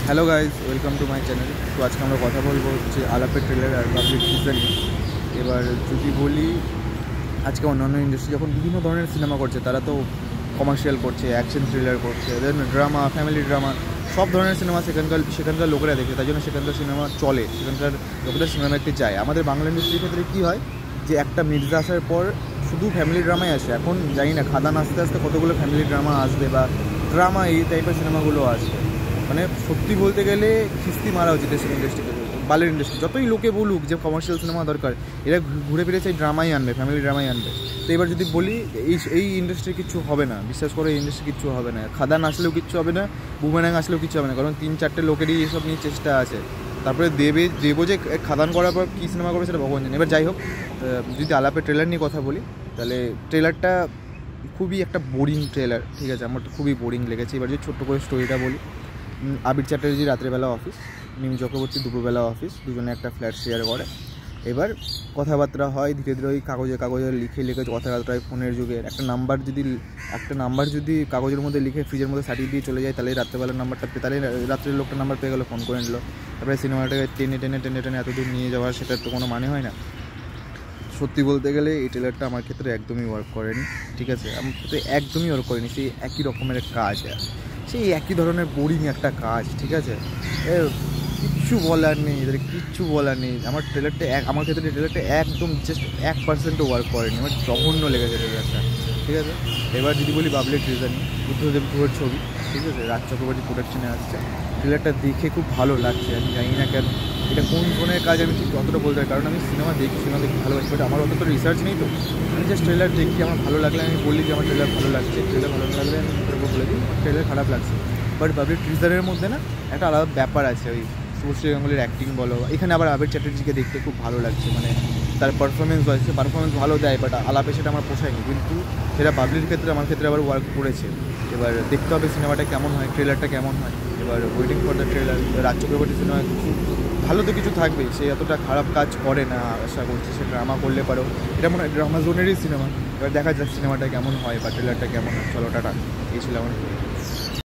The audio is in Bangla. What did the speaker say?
Hello guys, welcome to my channel. তো আজকে আমরা কথা বলবো হচ্ছে আলাপের ট্রেলার আর পাবলিক টিজার নিয়ে। এবার যদি বলি, আজকে অন্যান্য ইন্ডাস্ট্রি যখন বিভিন্ন ধরনের সিনেমা করছে, তারা তো কমার্শিয়াল করছে, অ্যাকশন থ্রিলার করছে, দেন ড্রামা, ফ্যামিলি ড্রামা, সব ধরনের সিনেমা সেখানকার লোকেরা দেখে, তাই জন্য সেখানকার সিনেমা চলে, সেখানকার লোকেদের সিনেমা দেখতে যায়। আমাদের বাংলা ইন্ডাস্ট্রির ক্ষেত্রে কী হয় যে একটা মির্জা আসার পর শুধু ফ্যামিলি ড্রামাই আসে। এখন জানি না খাদান আস্তে আস্তে কতগুলো ফ্যামিলি ড্রামা আসবে বা ড্রামা এই টাইপের সিনেমাগুলো আসবে। মানে সত্যি বলতে গেলে খিস্তি মারা উচিত দেশের ইন্ডাস্ট্রিকে, বালের ইন্ডাস্ট্রি। যতই লোকে বলুক যে কমার্শিয়াল সিনেমা দরকার, এরা ঘুরে ফিরে সেই ড্রামাই আনবে, ফ্যামিলি ড্রামাই আনবে। তো এবার যদি বলি এই ইন্ডাস্ট্রি কিচ্ছু হবে না, বিশ্বাস করে এই ইন্ডাস্ট্রি কিচ্ছু হবে না। খাদান আসলেও কিচ্ছু হবে না, বুমেরাং আসলেও কিচ্ছু হবে না, কারণ 3-4টে লোকেরই এসব নিয়ে চেষ্টা আছে। তারপরে দেবো যে খাদান করার পর কী সিনেমা করবে সেটা ভগবান জানে। এবার যাই হোক, যদি আলাপের ট্রেলার নিয়ে কথা বলি, তাহলে ট্রেলারটা খুবই একটা বোরিং ট্রেলার, ঠিক আছে, আমার তো খুবই বোরিং লেগেছে। এবার যদি ছোট্ট করে স্টোরিটা বলি, আবির চ্যাটার্জি রাত্রেবেলা অফিস, মিমি চক্রবর্তী দুপুরবেলা অফিস, দুজনে একটা ফ্ল্যাট শেয়ার করে। এবার কথাবার্তা হয় ধীরে ধীরে, ওই কাগজে লিখে কথাবার্তা হয়। ফোনের যুগে একটা নাম্বার যদি কাগজের মধ্যে লিখে ফ্রিজের মধ্যে সাটিয়ে দিয়ে চলে যায়, তাহলে রাত্রেবেলার নাম্বারটা তাহলে রাত্রের লোকটা নাম্বার পেয়ে গেলো, ফোন করে নিল। তারপরে সিনেমাটাকে টেনে এত দূর নিয়ে যাওয়ার, সেটার তো কোনো মানে হয় না। সত্যি বলতে গেলে এই ট্রেলারটা আমার ক্ষেত্রে একদমই ওয়ার্ক করেনি, ঠিক আছে, আমার ক্ষেত্রে একদমই ওয়ার্ক করেনি। সেই একই রকমের কাজ, সেই একই ধরনের বোরিং একটা কাজ, ঠিক আছে, কিচ্ছু বলার নেই, এদের কিচ্ছু বলার নেই। আমার ক্ষেত্রে ট্রেলারটা একদম জাস্ট 1%ও ওয়ার্ক করেনি, আমার জঘন্য লেগেছে ট্রেলারটা, ঠিক আছে। এবার যদি বলি পাবলিক টিজার নিয়ে, বুদ্ধদেব গুহর ছবি, ঠিক আছে, রাজ চক্রবর্তী প্রোডাকশনে আসছে। ট্রেলারটা দেখে খুব ভালো লাগছে, আমি জানি না কেন এটা কোন ধরনের কাজ, আমি ঠিক অতটা বলতে পারি, কারণ আমি সিনেমা দেখি ভালোবাসি, বাট আমার অতটা রিসার্চ নেই। তো আমি জাস্ট ট্রেলার দেখি, আমার ভালো লাগলে আমি বলি যে আমার ট্রেলার ভালো লাগছে, ট্রেলার ভালো লাগলে আমি বলে দিই ট্রেলার খারাপ লাগছে। বাট পাবলিক টিজারের মধ্যে না একটা আলাদা ব্যাপার আছে, ওই শুভশ্রী গাঙ্গুলির অ্যাক্টিং বলো, এখানে আবার আবির চ্যাটার্জিকে দেখতে খুব ভালো লাগছে, মানে তার পারফরমেন্স ভালো দেয়, বাট আলাপে সেটা আমার পোষায়নি, কিন্তু সেটা পাবলিকের ক্ষেত্রে আমার ক্ষেত্রে আবার ওয়ার্ক করেছে। এবার দেখতে হবে সিনেমাটা কেমন হয়, ট্রেলারটা কেমন হয়। এবার waiting for the trailer. Raj Chakraborty cinema কিছু ভালো তো কিছু থাকবে, সে এতটা খারাপ কাজ করে না আশা করছি, সে ড্রামা করলে পারো, এটা মনে হয় ড্রামা জোনেরই সিনেমা। এবার দেখা যাক সিনেমাটা কেমন হয় বা ট্রেলারটা কেমন হয়। চলো টাটা, এই ছিল আমার।